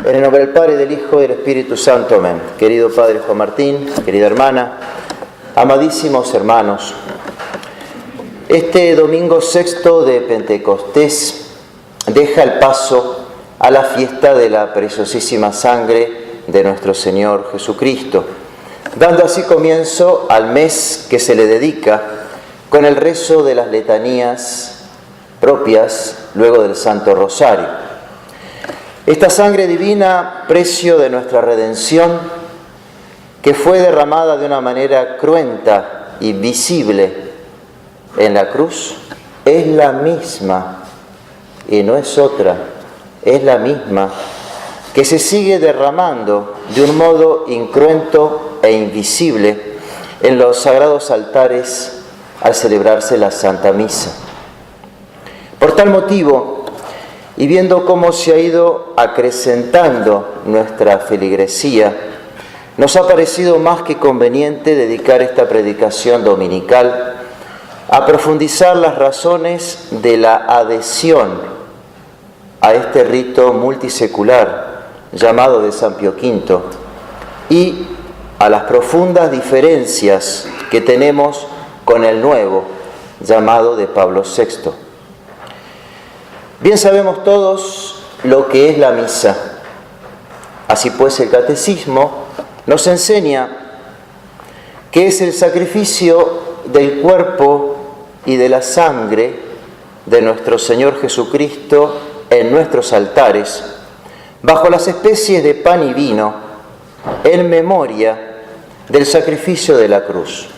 En el nombre del Padre, del Hijo y del Espíritu Santo. Amén. Querido Padre Juan Martín, querida hermana, amadísimos hermanos, este domingo sexto de Pentecostés deja el paso a la fiesta de la preciosísima sangre de nuestro Señor Jesucristo, dando así comienzo al mes que se le dedica con el rezo de las letanías propias luego del Santo Rosario. Esta sangre divina, precio de nuestra redención, que fue derramada de una manera cruenta y visible en la cruz, es la misma, y no es otra, es la misma, que se sigue derramando de un modo incruento e invisible en los sagrados altares al celebrarse la Santa Misa. Por tal motivo, y viendo cómo se ha ido acrecentando nuestra feligresía, nos ha parecido más que conveniente dedicar esta predicación dominical a profundizar las razones de la adhesión a este rito multisecular llamado de San Pío V y a las profundas diferencias que tenemos con el nuevo llamado de Pablo VI. Bien sabemos todos lo que es la misa. Así pues, el catecismo nos enseña que es el sacrificio del cuerpo y de la sangre de nuestro Señor Jesucristo en nuestros altares, bajo las especies de pan y vino, en memoria del sacrificio de la cruz,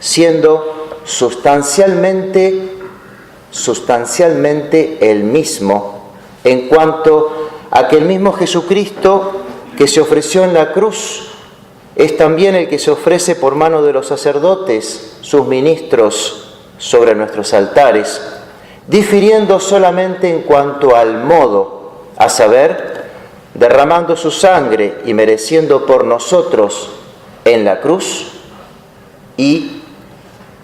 siendo sustancialmente el mismo, en cuanto a que el mismo Jesucristo que se ofreció en la cruz es también el que se ofrece por mano de los sacerdotes, sus ministros, sobre nuestros altares, difiriendo solamente en cuanto al modo, a saber, derramando su sangre y mereciendo por nosotros en la cruz, y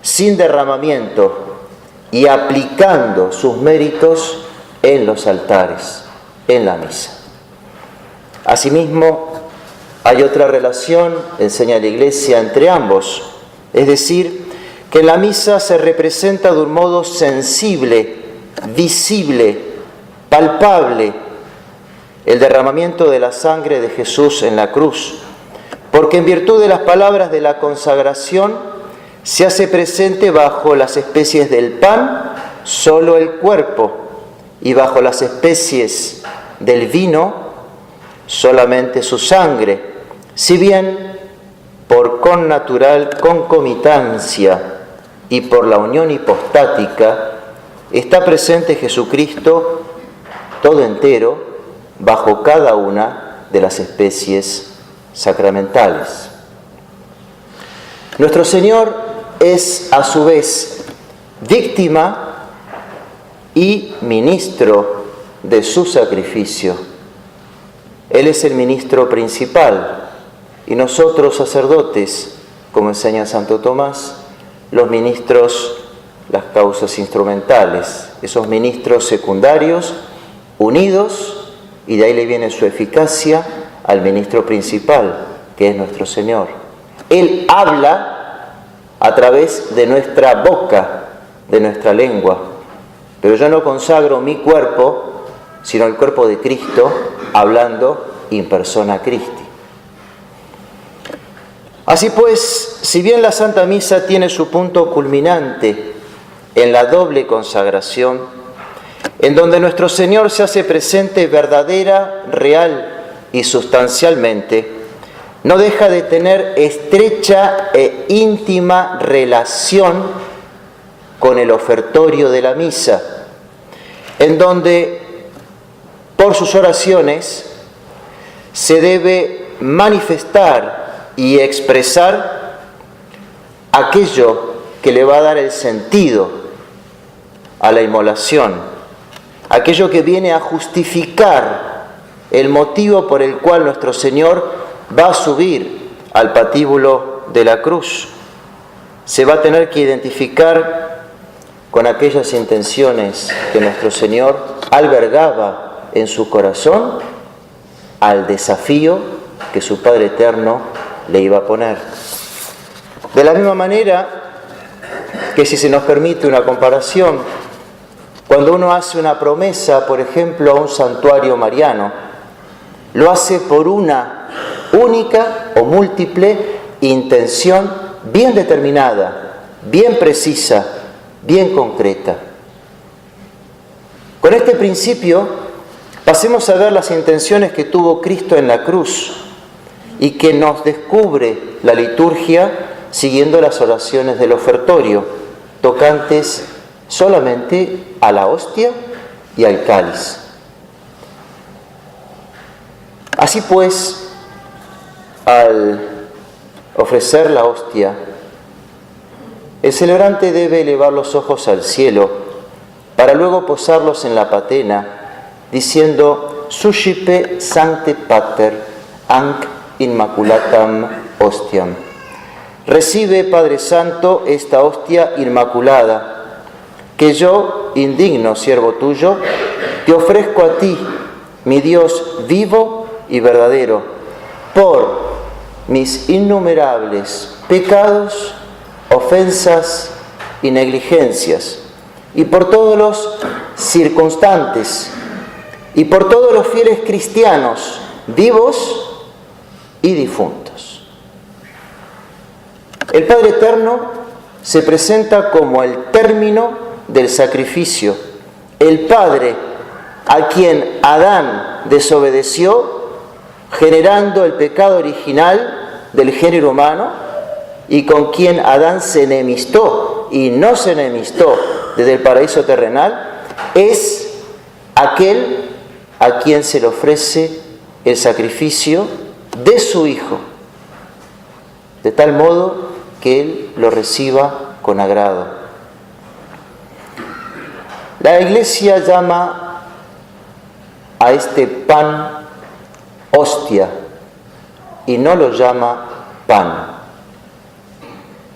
sin derramamiento y aplicando sus méritos en los altares, en la misa. Asimismo, hay otra relación, enseña la Iglesia, entre ambos, es decir, que en la misa se representa de un modo sensible, visible, palpable, el derramamiento de la sangre de Jesús en la cruz, porque en virtud de las palabras de la consagración se hace presente bajo las especies del pan solo el cuerpo y bajo las especies del vino solamente su sangre, si bien por connatural concomitancia y por la unión hipostática está presente Jesucristo todo entero bajo cada una de las especies sacramentales. Nuestro Señor es a su vez víctima y ministro de su sacrificio. Él es el ministro principal y nosotros sacerdotes, como enseña Santo Tomás, los ministros, las causas instrumentales, esos ministros secundarios unidos, y de ahí le viene su eficacia al ministro principal, que es nuestro Señor. Él habla a través de nuestra boca, de nuestra lengua. Pero yo no consagro mi cuerpo, sino el cuerpo de Cristo, hablando in persona Christi. Así pues, si bien la Santa Misa tiene su punto culminante en la doble consagración, en donde nuestro Señor se hace presente verdadera, real y sustancialmente, no deja de tener estrecha e íntima relación con el ofertorio de la misa, en donde por sus oraciones se debe manifestar y expresar aquello que le va a dar el sentido a la inmolación, aquello que viene a justificar el motivo por el cual nuestro Señor va a subir al patíbulo de la cruz. Se va a tener que identificar con aquellas intenciones que nuestro Señor albergaba en su corazón al desafío que su Padre Eterno le iba a poner. De la misma manera que, si se nos permite una comparación, cuando uno hace una promesa, por ejemplo, a un santuario mariano, lo hace por una única o múltiple intención bien determinada, bien precisa, bien concreta. Con este principio, pasemos a ver las intenciones que tuvo Cristo en la cruz y que nos descubre la liturgia siguiendo las oraciones del ofertorio, tocantes solamente a la hostia y al cáliz. Así pues, al ofrecer la hostia, el celebrante debe elevar los ojos al cielo para luego posarlos en la patena, diciendo: Suscipe Sancte Pater, hanc Immaculatam Hostiam. Recibe, Padre Santo, esta hostia inmaculada, que yo, indigno siervo tuyo, te ofrezco a ti, mi Dios vivo y verdadero, por mis innumerables pecados, ofensas y negligencias, y por todos los circunstantes, y por todos los fieles cristianos, vivos y difuntos. El Padre Eterno se presenta como el término del sacrificio, el Padre a quien Adán desobedeció, generando el pecado original del género humano, y con quien Adán se enemistó y no se enemistó desde el paraíso terrenal, es aquel a quien se le ofrece el sacrificio de su Hijo, de tal modo que Él lo reciba con agrado. La Iglesia llama a este pan hostia y no lo llama pan.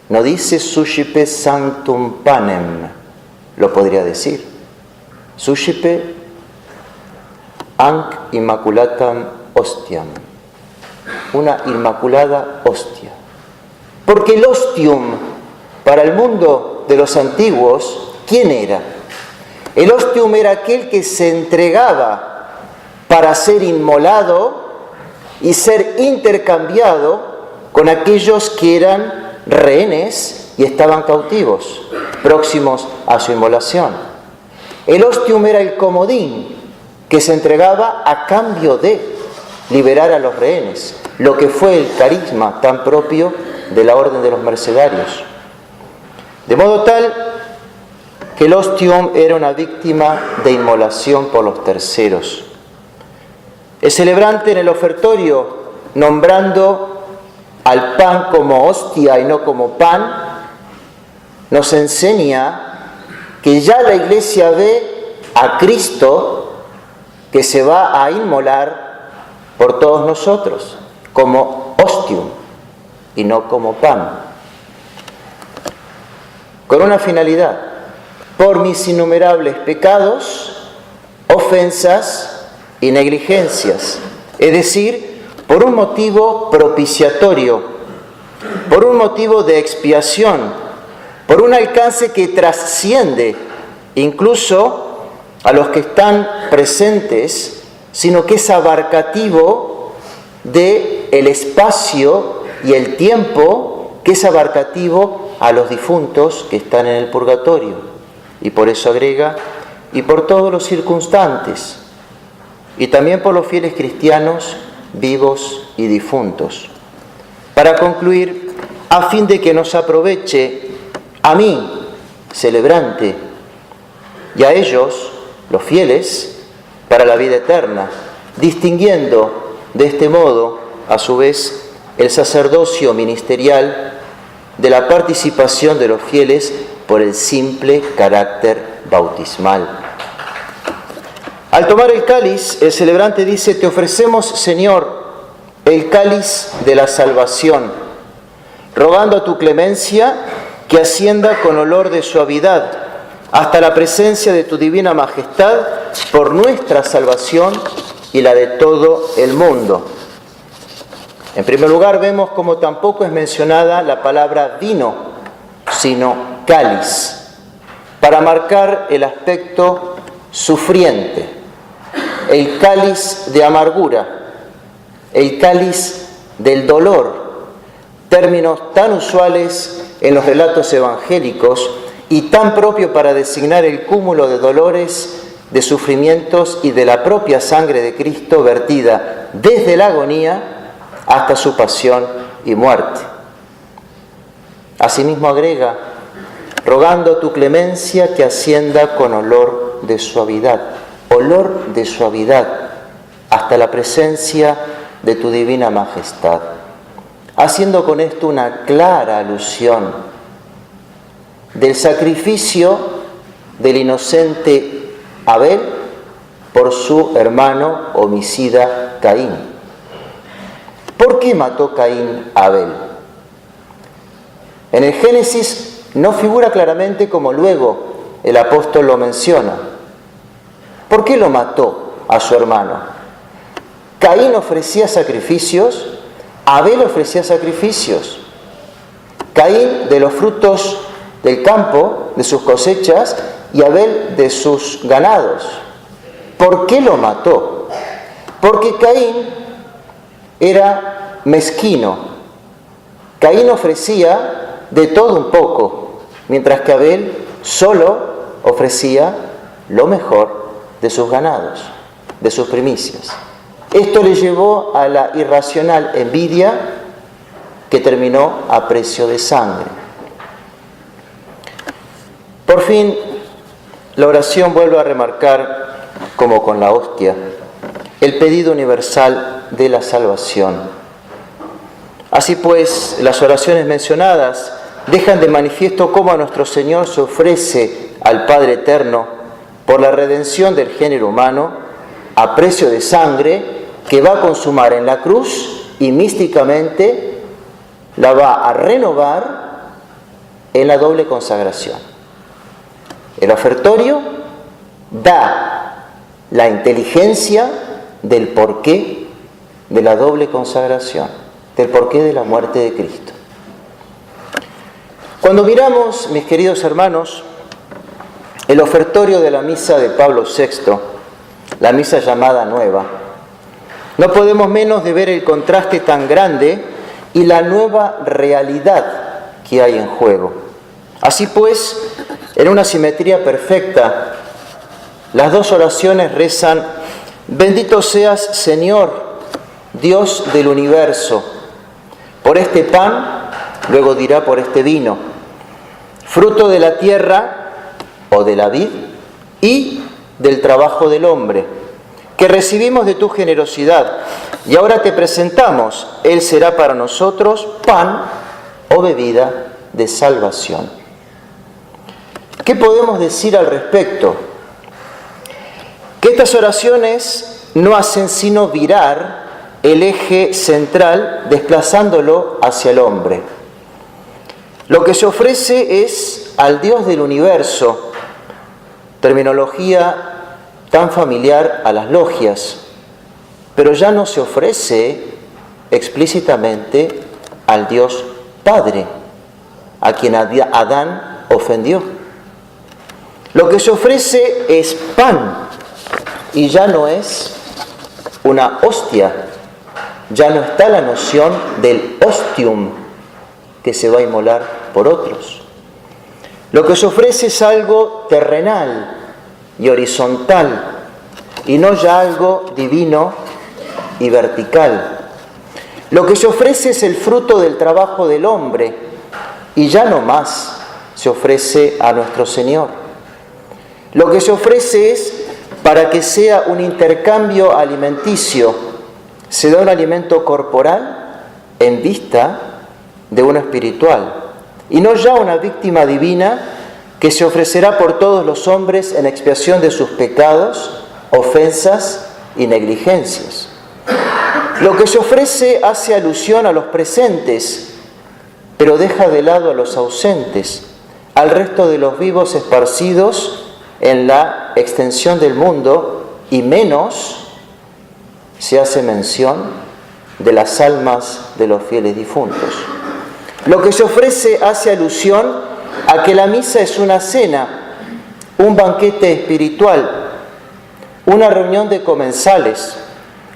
No dice suscipe sanctum panem, lo podría decir. Suscipe hanc immaculatam hostiam, una inmaculada hostia. Porque el ostium, para el mundo de los antiguos, ¿quién era? El ostium era aquel que se entregaba para ser inmolado y ser intercambiado con aquellos que eran rehenes y estaban cautivos, próximos a su inmolación. El ostium era el comodín que se entregaba a cambio de liberar a los rehenes, lo que fue el carisma tan propio de la orden de los mercedarios. De modo tal que el ostium era una víctima de inmolación por los terceros. El celebrante en el ofertorio, nombrando al pan como hostia y no como pan, nos enseña que ya la Iglesia ve a Cristo que se va a inmolar por todos nosotros, como ostium y no como pan. Con una finalidad: por mis innumerables pecados, ofensas y negligencias, es decir, por un motivo propiciatorio, por un motivo de expiación, por un alcance que trasciende incluso a los que están presentes, sino que es abarcativo del espacio y el tiempo, que es abarcativo a los difuntos que están en el purgatorio. Y por eso agrega: y por todos los circunstantes, y también por los fieles cristianos vivos y difuntos. Para concluir, a fin de que nos aproveche a mí, celebrante, y a ellos, los fieles, para la vida eterna, distinguiendo de este modo, a su vez, el sacerdocio ministerial de la participación de los fieles por el simple carácter bautismal. Al tomar el cáliz, el celebrante dice: te ofrecemos, Señor, el cáliz de la salvación, rogando a tu clemencia que ascienda con olor de suavidad hasta la presencia de tu divina majestad por nuestra salvación y la de todo el mundo. En primer lugar, vemos como tampoco es mencionada la palabra vino, sino cáliz, para marcar el aspecto sufriente, el cáliz de amargura, el cáliz del dolor, términos tan usuales en los relatos evangélicos y tan propio para designar el cúmulo de dolores, de sufrimientos y de la propia sangre de Cristo vertida desde la agonía hasta su pasión y muerte. Asimismo agrega, rogando tu clemencia que ascienda con olor de suavidad, hasta la presencia de tu divina majestad, haciendo con esto una clara alusión del sacrificio del inocente Abel por su hermano homicida Caín. ¿Por qué mató Caín a Abel? En el Génesis no figura claramente como luego el apóstol lo menciona. ¿Por qué lo mató a su hermano? Caín ofrecía sacrificios, Abel ofrecía sacrificios. Caín de los frutos del campo, de sus cosechas, y Abel de sus ganados. ¿Por qué lo mató? Porque Caín era mezquino. Caín ofrecía de todo un poco, mientras que Abel solo ofrecía lo mejor de sus ganados, de sus primicias. Esto le llevó a la irracional envidia que terminó a precio de sangre. Por fin, la oración vuelve a remarcar, como con la hostia, el pedido universal de la salvación. Así pues, las oraciones mencionadas dejan de manifiesto cómo a nuestro Señor se ofrece al Padre Eterno por la redención del género humano a precio de sangre que va a consumar en la cruz y místicamente la va a renovar en la doble consagración. El ofertorio da la inteligencia del porqué de la doble consagración, del porqué de la muerte de Cristo. Cuando miramos, mis queridos hermanos, el ofertorio de la misa de Pablo VI, la misa llamada Nueva, no podemos menos de ver el contraste tan grande y la nueva realidad que hay en juego. Así pues, en una simetría perfecta, las dos oraciones rezan: bendito seas, Señor, Dios del universo, por este pan, luego dirá por este vino, fruto de la tierra o de la vid y del trabajo del hombre, que recibimos de tu generosidad, y ahora te presentamos, Él será para nosotros pan o bebida de salvación. ¿Qué podemos decir al respecto? Que estas oraciones no hacen sino virar el eje central, desplazándolo hacia el hombre. Lo que se ofrece es al Dios del universo, terminología tan familiar a las logias, pero ya no se ofrece explícitamente al Dios Padre, a quien Adán ofendió. Lo que se ofrece es pan, y ya no es una hostia, ya no está la noción del ostium que se va a inmolar por otros. Lo que se ofrece es algo terrenal y horizontal, y no ya algo divino y vertical. Lo que se ofrece es el fruto del trabajo del hombre, y ya no más se ofrece a nuestro Señor. Lo que se ofrece es, para que sea un intercambio alimenticio, se da un alimento corporal en vista de uno espiritual, y no ya una víctima divina que se ofrecerá por todos los hombres en expiación de sus pecados, ofensas y negligencias. Lo que se ofrece hace alusión a los presentes, pero deja de lado a los ausentes, al resto de los vivos esparcidos en la extensión del mundo, y menos se hace mención de las almas de los fieles difuntos. Lo que se ofrece hace alusión a que la misa es una cena, un banquete espiritual, una reunión de comensales,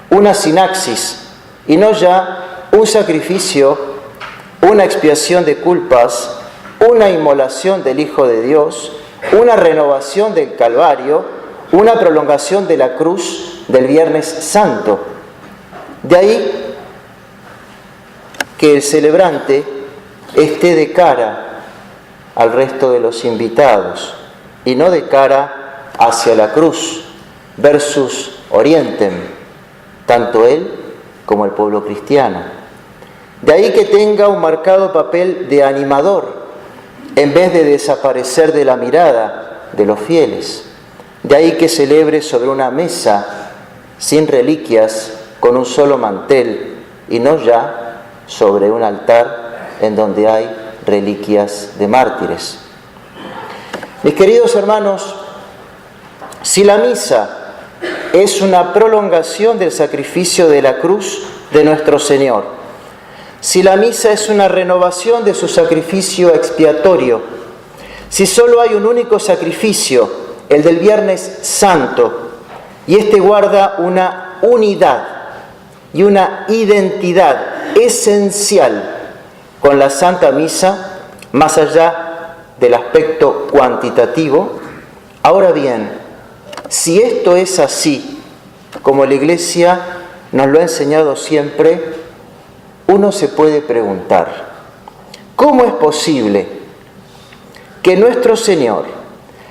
una sinaxis, y no ya un sacrificio, una expiación de culpas, una inmolación del Hijo de Dios, una renovación del Calvario, una prolongación de la cruz del Viernes Santo. De ahí que el celebrante esté de cara al resto de los invitados y no de cara hacia la cruz, versus orientem, tanto él como el pueblo cristiano. De ahí que tenga un marcado papel de animador, en vez de desaparecer de la mirada de los fieles. De ahí que celebre sobre una mesa, sin reliquias, con un solo mantel, y no ya sobre un altar en donde hay reliquias de mártires. Mis queridos hermanos, si la misa es una prolongación del sacrificio de la cruz de nuestro Señor, si la misa es una renovación de su sacrificio expiatorio, si solo hay un único sacrificio, el del Viernes Santo, y este guarda una unidad y una identidad esencial con la Santa Misa, más allá del aspecto cuantitativo. Ahora bien, si esto es así, como la Iglesia nos lo ha enseñado siempre, uno se puede preguntar, ¿cómo es posible que nuestro Señor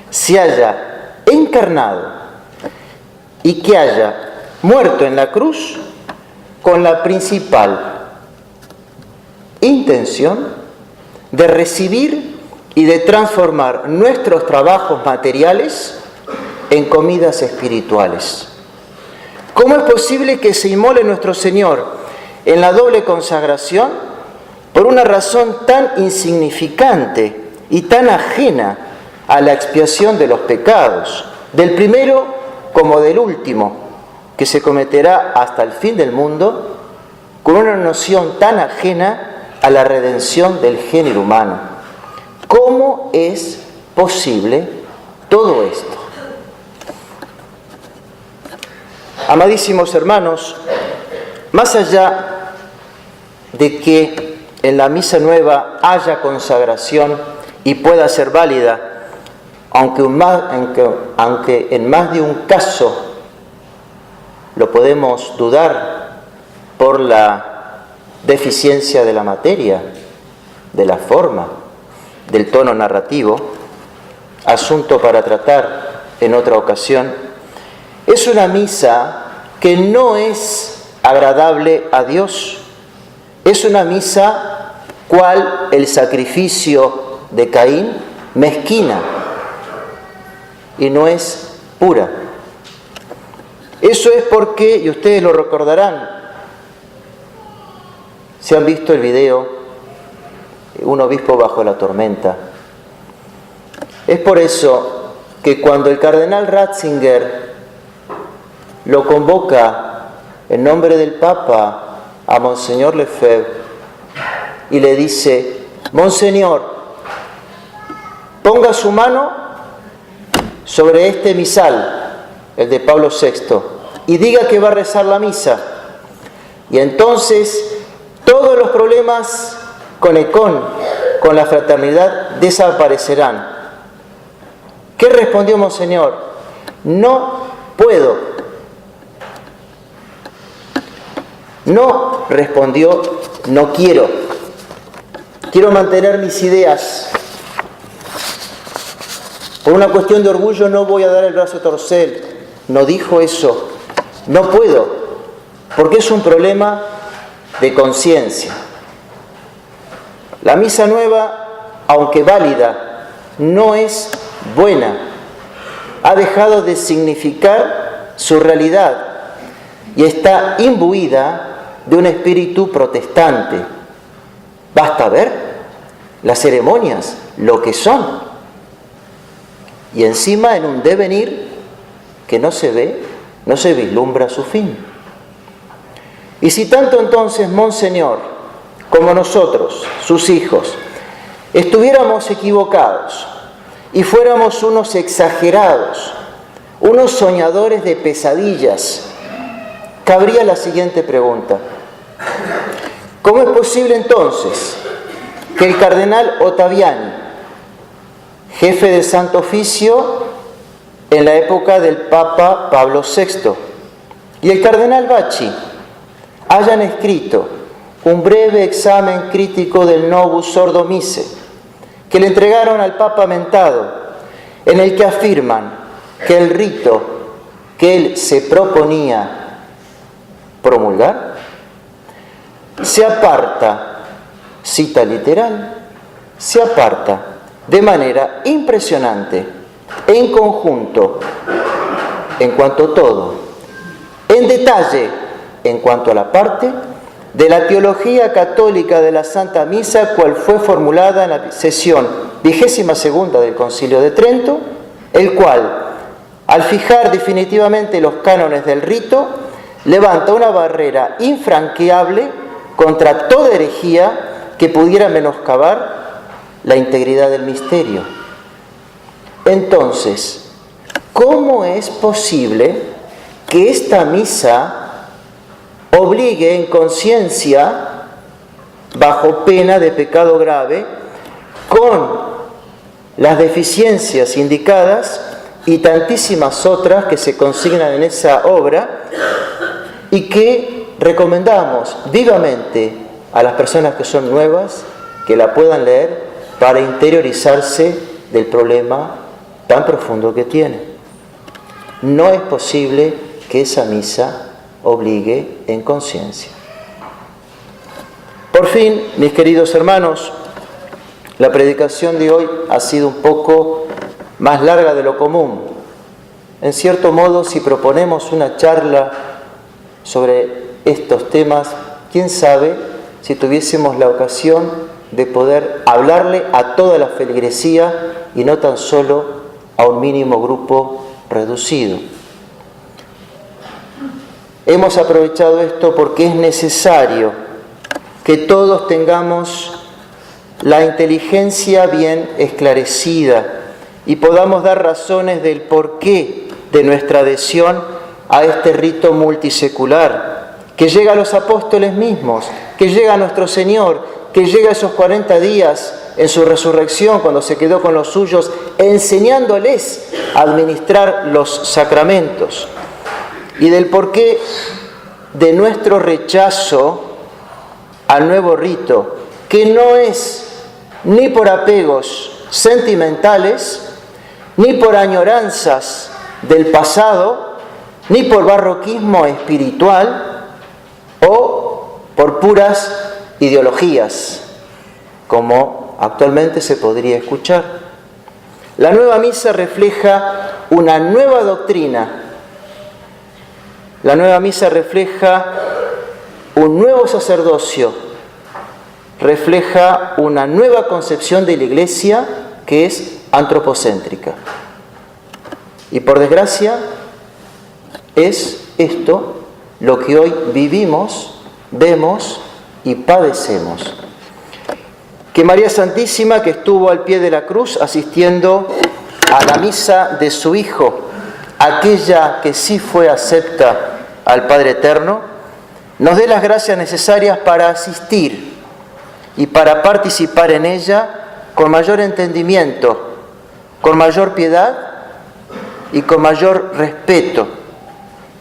se haya encarnado y que haya muerto en la cruz con la principal intención de recibir y de transformar nuestros trabajos materiales en comidas espirituales? ¿Cómo es posible que se inmole nuestro Señor en la doble consagración por una razón tan insignificante y tan ajena a la expiación de los pecados, del primero como del último, que se cometerá hasta el fin del mundo, con una noción tan ajena a la redención del género humano? ¿Cómo es posible todo esto? Amadísimos hermanos, más allá de que en la misa nueva haya consagración y pueda ser válida, aunque en más de un caso lo podemos dudar por la deficiencia de la materia, de la forma, del tono narrativo, asunto para tratar en otra ocasión, es una misa que no es agradable a Dios. Es una misa cual el sacrificio de Caín, mezquina, y no es pura. Eso es porque, y ustedes lo recordarán, si han visto el video, Un obispo bajo la tormenta. Es por eso que cuando el cardenal Ratzinger lo convoca en nombre del Papa a Monseñor Lefebvre y le dice: Monseñor, ponga su mano sobre este misal, el de Pablo VI, y diga que va a rezar la misa. Y entonces todos los problemas con la fraternidad, desaparecerán. ¿Qué respondió Monseñor? No puedo. No respondió, no quiero. Quiero mantener mis ideas. Por una cuestión de orgullo no voy a dar el brazo a torcer. No dijo eso. No puedo. Porque es un problema de conciencia. La misa nueva, aunque válida, no es buena. Ha dejado de significar su realidad y está imbuida de un espíritu protestante. Basta ver las ceremonias, lo que son. Y encima en un devenir que no se ve, no se vislumbra su fin. Y si tanto entonces Monseñor como nosotros, sus hijos, estuviéramos equivocados y fuéramos unos exagerados, unos soñadores de pesadillas, cabría la siguiente pregunta: ¿cómo es posible entonces que el cardenal Ottaviani, jefe del Santo Oficio en la época del Papa Pablo VI, y el cardenal Bacci hayan escrito un breve examen crítico del Novus Ordo Missae, que le entregaron al Papa mentado, en el que afirman que el rito que él se proponía promulgar se aparta, cita literal, se aparta de manera impresionante, en conjunto, en cuanto a todo, en detalle, en cuanto a la parte, de la teología católica de la Santa Misa, cual fue formulada en la sesión 22ª del Concilio de Trento, el cual, al fijar definitivamente los cánones del rito, levanta una barrera infranqueable contra toda herejía que pudiera menoscabar la integridad del misterio. Entonces, ¿cómo es posible que esta misa obligue en conciencia, bajo pena de pecado grave, con las deficiencias indicadas y tantísimas otras que se consignan en esa obra y que recomendamos vivamente a las personas que son nuevas que la puedan leer para interiorizarse del problema tan profundo que tiene? No es posible que esa misa obligue en conciencia. Por fin, mis queridos hermanos, la predicación de hoy ha sido un poco más larga de lo común. En cierto modo, si proponemos una charla sobre estos temas, quién sabe si tuviésemos la ocasión de poder hablarle a toda la feligresía y no tan solo a un mínimo grupo reducido. Hemos aprovechado esto porque es necesario que todos tengamos la inteligencia bien esclarecida y podamos dar razones del porqué de nuestra adhesión a este rito multisecular, que llega a los apóstoles mismos, que llega a nuestro Señor, que llega a esos 40 días en su resurrección, cuando se quedó con los suyos, enseñándoles a administrar los sacramentos. Y del porqué de nuestro rechazo al nuevo rito, que no es ni por apegos sentimentales, ni por añoranzas del pasado, ni por barroquismo espiritual o por puras ideologías, como actualmente se podría escuchar. La nueva misa refleja una nueva doctrina. La nueva misa refleja un nuevo sacerdocio, refleja una nueva concepción de la Iglesia que es antropocéntrica. Y por desgracia, es esto lo que hoy vivimos, vemos y padecemos. Que María Santísima, que estuvo al pie de la cruz asistiendo a la misa de su Hijo, aquella que sí fue acepta al Padre Eterno, nos dé las gracias necesarias para asistir y para participar en ella con mayor entendimiento, con mayor piedad y con mayor respeto,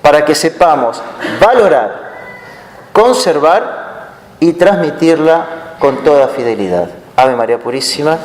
para que sepamos valorar, conservar y transmitirla con toda fidelidad. Ave María Purísima.